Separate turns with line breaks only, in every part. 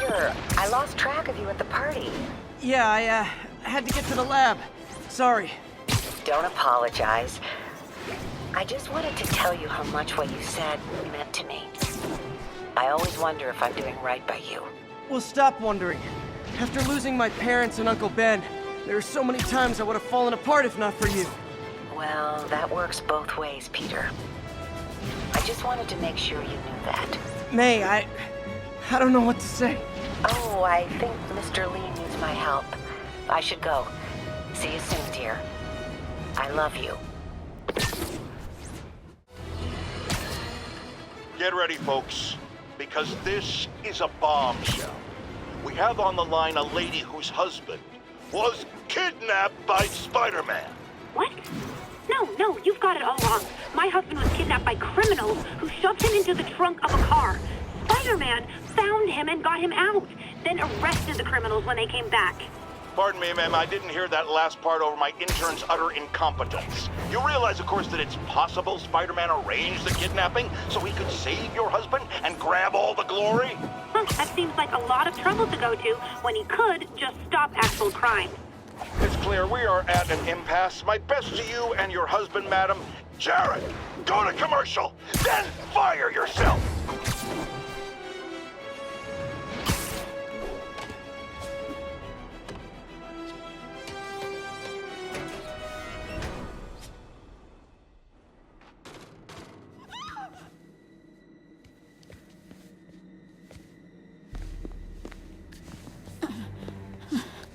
Peter, I lost track of you at the party.
Yeah, I had to get to the lab. Sorry.
Don't apologize. I just wanted to tell you how much what you said meant to me. I always wonder if I'm doing right by you.
Well, stop wondering. After losing my parents and Uncle Ben, there are so many times I would have fallen apart if not for you.
Well, that works both ways, Peter. I just wanted to make sure you knew that.
May, I don't know what to say.
Oh, I think Mr. Lee needs my help. I should go. See you soon, dear. I love you.
Get ready, folks, because this is a bombshell. We have on the line a lady whose husband was kidnapped by Spiderman.
What? No, you've got it all wrong. My husband was kidnapped by criminals who shoved him into the trunk of a car. Spider-Man found him and got him out, then arrested the criminals when they came back.
Pardon me, ma'am, I didn't hear that last part over my intern's utter incompetence. You realize, of course, that it's possible Spider-Man arranged the kidnapping so he could save your husband and grab all the glory?
That seems like a lot of trouble to go to when he could just stop actual crime.
It's clear we are at an impasse. My best to you and your husband, madam. Jared, go to commercial, then fire yourself!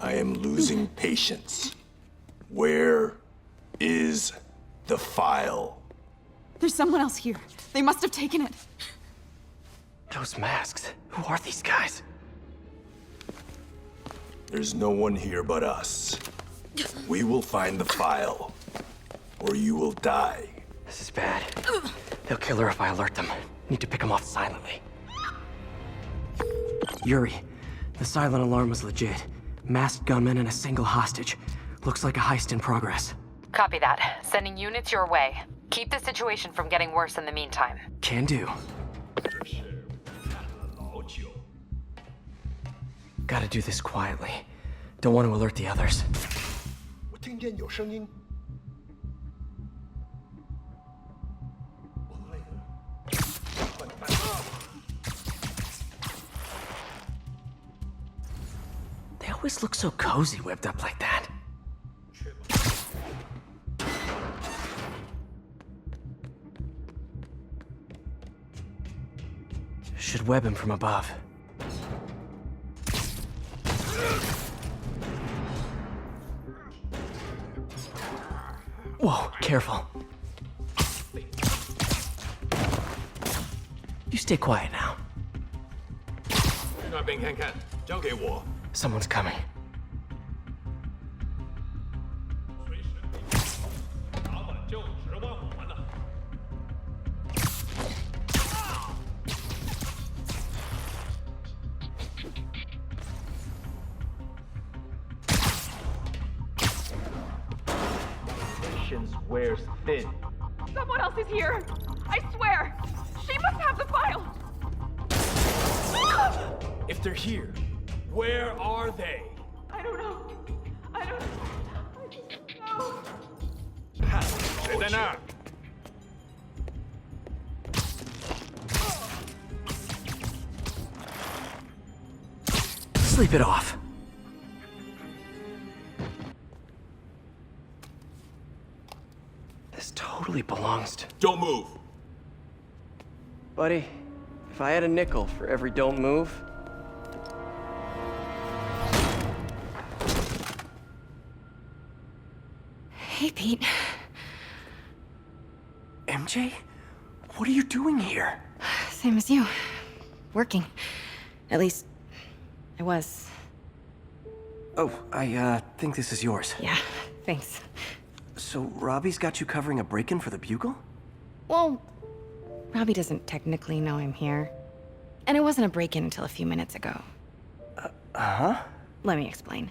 I am losing patience. Where is the file?
There's someone else here. They must have taken it.
Those masks. Who are these guys?
There's no one here but us. We will find the file, or you will die.
This is bad. They'll kill her if I alert them. Need to pick them off silently. Yuri, the silent alarm was legit. Masked gunmen and a single hostage. Looks like a heist in progress.
Copy that. Sending units your way. Keep the situation from getting worse in the meantime.
Can do. Gotta do this quietly. Don't want to alert the others.
我听见有声音。
They always look so cozy whipped up like that. Should web him from above. Whoa, careful. You stay quiet now.
那边看看，交给我。
Someone's coming.
打板就指望我们了。
Patience wears thin.
Someone else is here. I swear. She must have the file.
If they're here, where are they?
I don't know. I don't know.
看，谁在那儿？
Sleep it off. This totally belongs to...
Don't move.
Buddy, if I had a nickel for every don't move...
Hey, Pete.
MJ? What are you doing here?
Same as you. Working. At least, I was.
Oh, I think this is yours.
Yeah, thanks.
So Robbie's got you covering a break-in for the Bugle?
Well, Robbie doesn't technically know I'm here. And it wasn't a break-in until a few minutes ago.
Uh-huh?
Let me explain.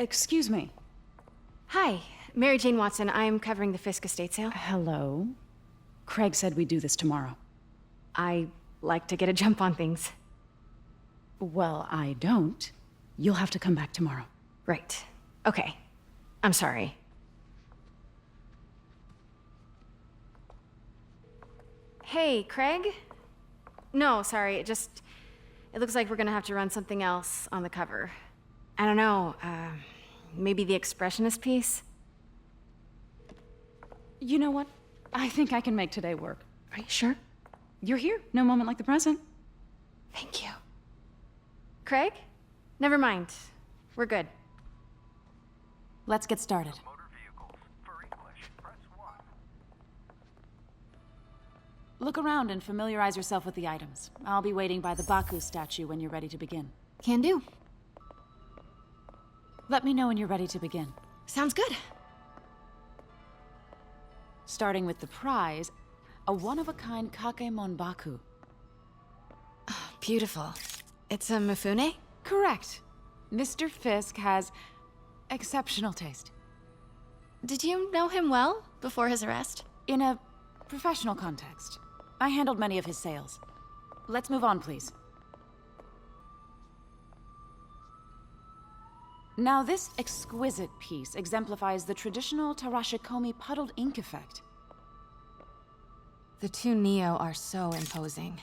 Excuse me.
Hi, Mary Jane Watson. I'm covering the Fisk estate sale.
Hello? Craig said we'd do this tomorrow.
I like to get a jump on things.
Well, I don't. You'll have to come back tomorrow.
Right. Okay. I'm sorry. Hey, Craig? No, sorry, it looks like we're gonna have to run something else on the cover. I don't know, maybe the expressionist piece?
You know what? I think I can make today work.
Are you sure?
You're here. No moment like the present.
Thank you. Craig? Never mind. We're good.
Let's get started. Look around and familiarize yourself with the items. I'll be waiting by the Baku statue when you're ready to begin.
Can do.
Let me know when you're ready to begin.
Sounds good.
Starting with the prize, a one-of-a-kind Kakemon Baku.
Oh, beautiful. It's a Mifune?
Correct. Mr. Fisk has exceptional taste.
Did you know him well before his arrest?
In a professional context. I handled many of his sales. Let's move on, please. Now, this exquisite piece exemplifies the traditional Tarashikomi puddled ink effect.
The two Neo are so imposing.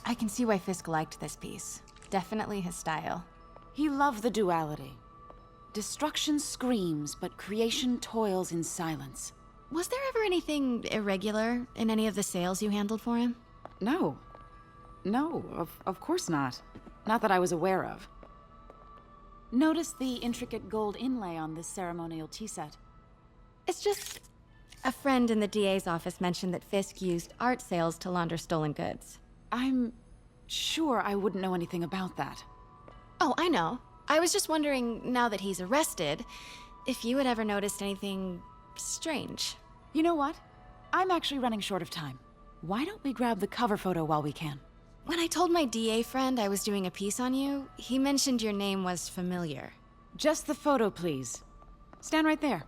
I can see why Fisk liked this piece. Definitely his style.
He loved the duality. Destruction screams, but creation toils in silence.
Was there ever anything irregular in any of the sales you handled for him?
No. No, of course not. Not that I was aware of. Notice the intricate gold inlay on this ceremonial tea set.
It's just... a friend in the DA's office mentioned that Fisk used art sales to launder stolen goods.
I'm sure I wouldn't know anything about that.
Oh, I know. I was just wondering, now that he's arrested, if you had ever noticed anything strange.
You know what? I'm actually running short of time. Why don't we grab the cover photo while we can?
When I told my DA friend I was doing a piece on you, he mentioned your name was familiar.
Just the photo, please. Stand right there.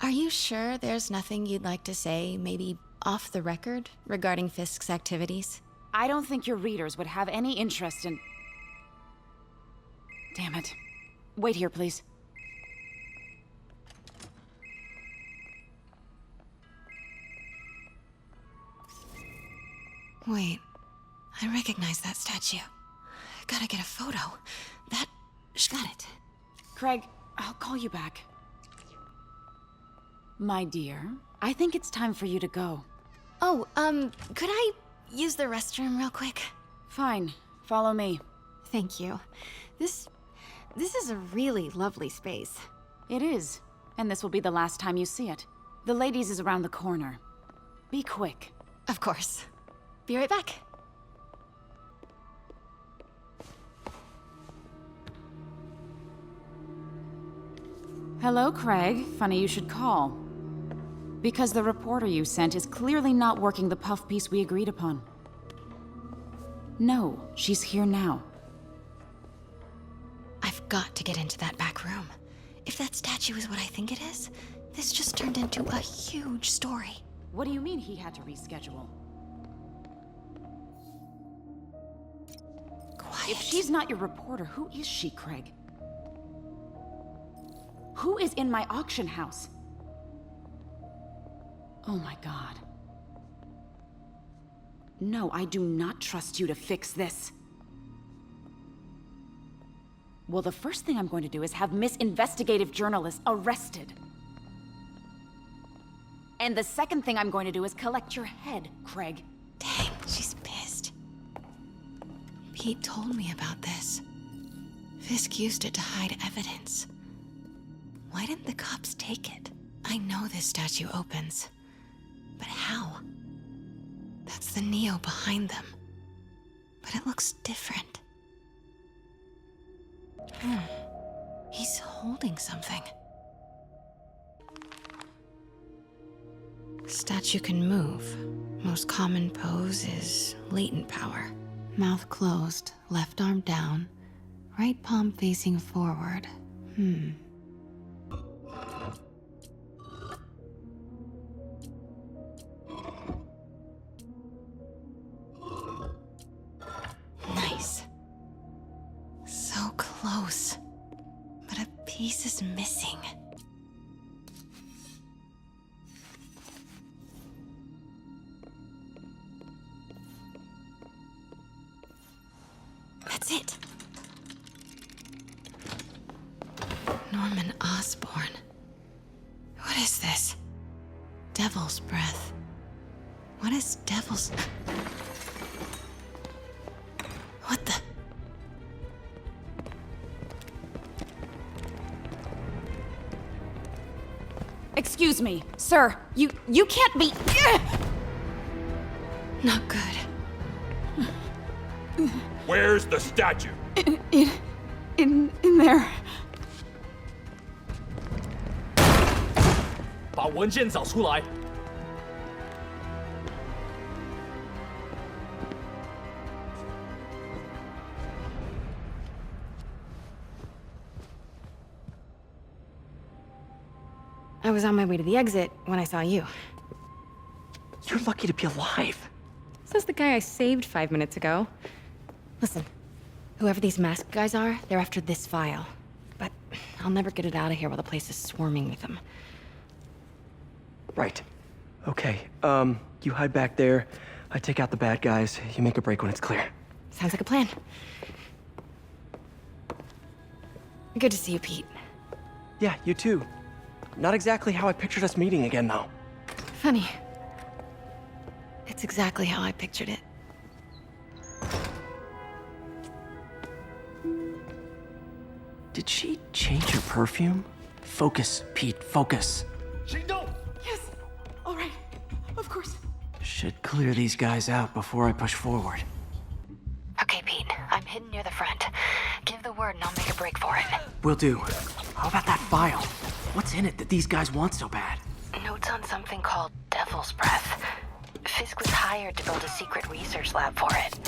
Are you sure there's nothing you'd like to say, maybe off the record, regarding Fisk's activities?
I don't think your readers would have any interest in... Damn it. Wait here, please.
Wait, I recognize that statue. Gotta get a photo. Got it.
Craig, I'll call you back. My dear, I think it's time for you to go.
Oh, could I use the restroom real quick?
Fine. Follow me.
Thank you. This is a really lovely space.
It is. And this will be the last time you see it. The ladies is around the corner. Be quick.
Of course. Be right back.
Hello, Craig. Funny you should call. Because the reporter you sent is clearly not working the puff piece we agreed upon. No, she's here now.
I've got to get into that back room. If that statue is what I think it is, this just turned into a huge story.
What do you mean he had to reschedule?
Quiet.
If she's not your reporter, who is she, Craig? Who is in my auction house? Oh my God. No, I do not trust you to fix this. Well, the first thing I'm going to do is have Miss Investigative Journalist arrested. And the second thing I'm going to do is collect your head, Craig.
Dang, she's pissed. Pete told me about this. Fisk used it to hide evidence. Why didn't the cops take it? I know this statue opens. But how? That's the Neo behind them. But it looks different. He's holding something. Statue can move. Most common pose is latent power. Mouth closed, left arm down, right palm facing forward. Nice. So close. But a piece is missing. That's it. Norman Osborn. What is this? Devil's breath. What is devil's... What the...
Excuse me, sir. You can't be...
Not good.
Where's the statue?
In there.
把文件找出来。
I was on my way to the exit when I saw you.
You're lucky to be alive.
Says the guy I saved 5 minutes ago. Listen, whoever these masked guys are, they're after this file. But I'll never get it out of here while the place is swarming with them.
Right. Okay, you hide back there. I take out the bad guys. You make a break when it's clear.
Sounds like a plan. Good to see you, Pete.
Yeah, you too. Not exactly how I pictured us meeting again, though.
Funny. It's exactly how I pictured it.
Did she change her perfume? Focus, Pete, focus.
行动！
Yes. All right. Of course.
Should clear these guys out before I push forward.
Okay, Pete. I'm hidden near the front. Give the word and I'll make a break for it.
Will do. How about that file? What's in it that these guys want so bad?
Notes on something called Devil's Breath. Fisk was hired to build a secret research lab for it.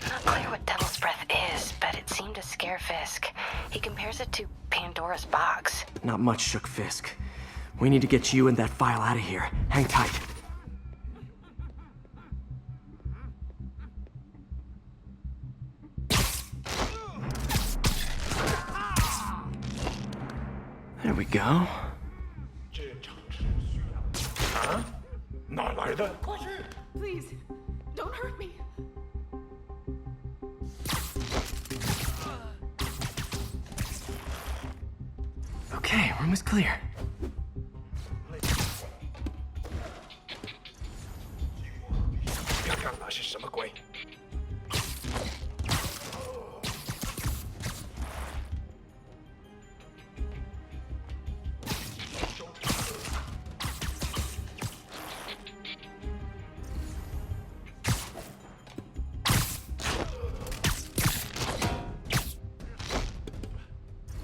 Not clear what Devil's Breath is, but it seemed to scare Fisk. He compares it to Pandora's box.
Not much shook Fisk. We need to get you and that file out of here. Hang tight. There we go.
啊？哪来的？
Please, don't hurt me.
Okay, room is clear.
刚刚那是什么鬼？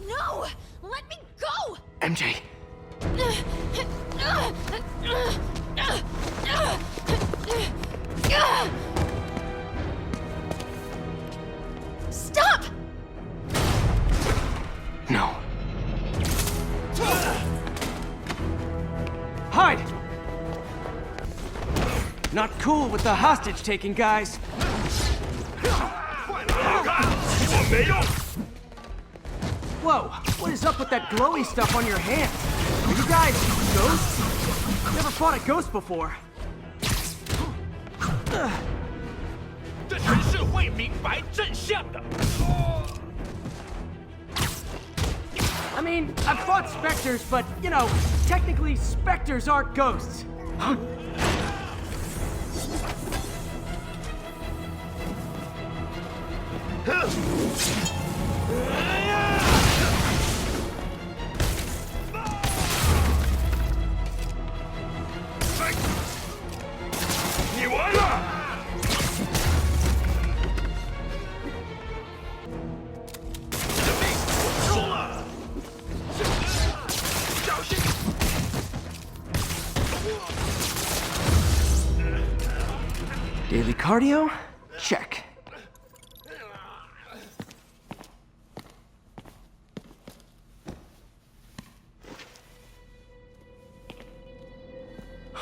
No! Let me go!
MJ.
Stop!
No. Hide! Not cool with the hostage taking, guys.
我没用。
Whoa, what is up with that glowy stuff on your hands? Are you guys ghosts? Never fought a ghost before.
这城市会明白真相的。
I mean, I've fought specters, but, you know, technically specters aren't ghosts. Huh? Daily cardio? Check.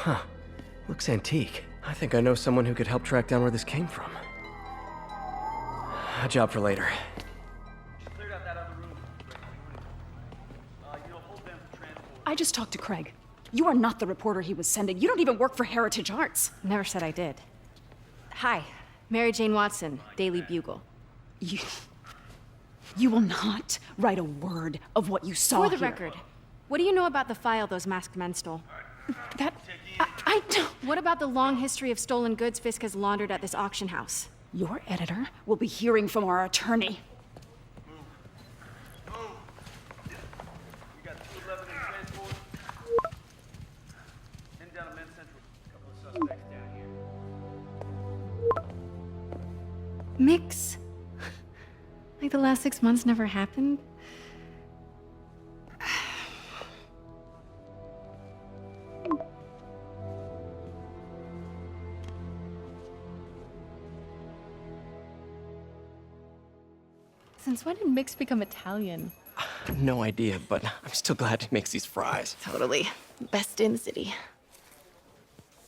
Huh. Looks antique. I think I know someone who could help track down where this came from. A job for later.
I just talked to Craig. You are not the reporter he was sending. You don't even work for Heritage Arts.
Never said I did. Hi, Mary Jane Watson, Daily Bugle.
You will not write a word of what you saw
For the
here.
record, what do you know about the file those masked men stole?
I don't...
What about the long history of stolen goods Fisk has laundered at this auction house?
Your editor will be hearing from our attorney.
Mix? Like the last 6 months never happened? Since when did Mix become Italian?
No idea, but I'm still glad he makes these fries.
Totally. Best in the city.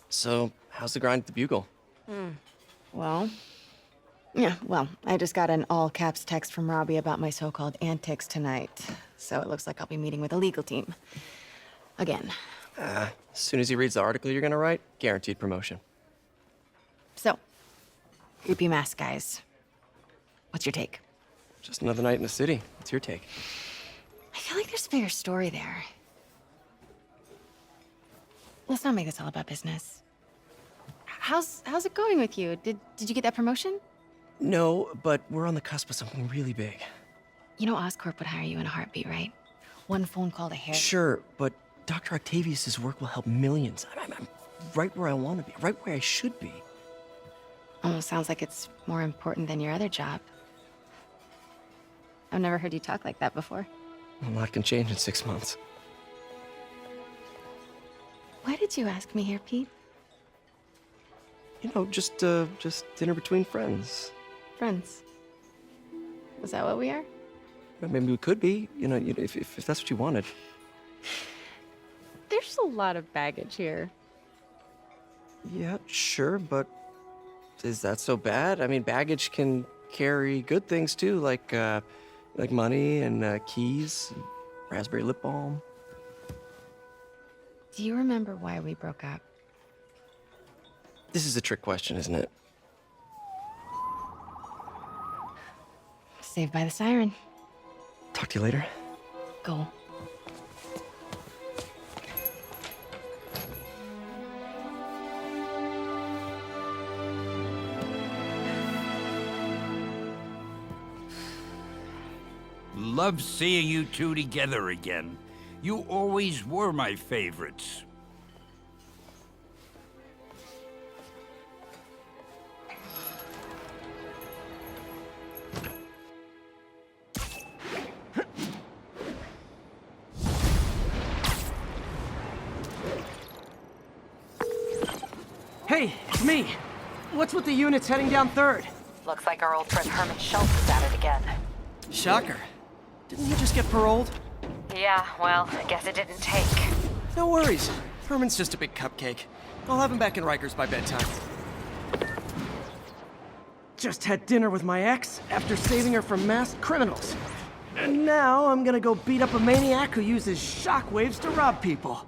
So, how's the grind at the Bugle?
Well, I just got an all-caps text from Robbie about my so-called antics tonight. So it looks like I'll be meeting with the legal team. Again.
As soon as he reads the article you're gonna write, guaranteed promotion.
So, creepy mask guys. What's your take?
Just another night in the city. What's your take?
I feel like there's a bigger story there. Let's not make this all about business. How's it going with you? Did you get that promotion?
No, but we're on the cusp of something really big.
You know Oscorp would hire you in a heartbeat, right? One phone call to Harry.
Sure, but Dr. Octavius's work will help millions. I'm right where I want to be, right where I should be.
Almost sounds like it's more important than your other job. I've never heard you talk like that before.
A lot can change in 6 months.
Why did you ask me here, Pete?
You know, just dinner between friends.
Friends. Is that what we are?
Maybe we could be, if that's what you wanted.
There's a lot of baggage here.
Yeah, sure, but is that so bad? I mean, baggage can carry good things too, like money and keys, and raspberry lip balm.
Do you remember why we broke up?
This is a trick question, isn't it?
Saved by the siren.
Talk to you later.
Go.
Love seeing you two together again. You always were my favorites.
Hey, it's me. What's with the units heading down 3rd?
Looks like our old friend Herman Schultz is at it again.
Shocker. Didn't he just get paroled?
Yeah, well, I guess it didn't take.
No worries. Herman's just a big cupcake. I'll have him back in Rikers by bedtime. Just had dinner with my ex after saving her from masked criminals. And now I'm gonna go beat up a maniac who uses shockwaves to rob people.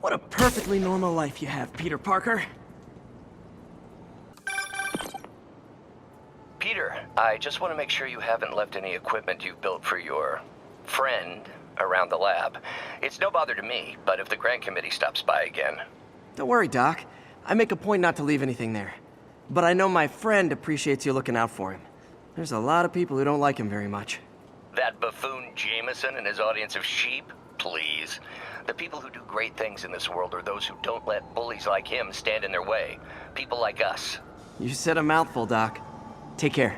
What a perfectly normal life you have, Peter Parker.
Peter, I just want to make sure you haven't left any equipment you've built for your friend around the lab. It's no bother to me, but if the grant committee stops by again...
Don't worry, Doc. I make a point not to leave anything there. But I know my friend appreciates you looking out for him. There's a lot of people who don't like him very much.
That buffoon Jameson and his audience of sheep? Please. The people who do great things in this world are those who don't let bullies like him stand in their way. People like us.
You said a mouthful, Doc. Take care.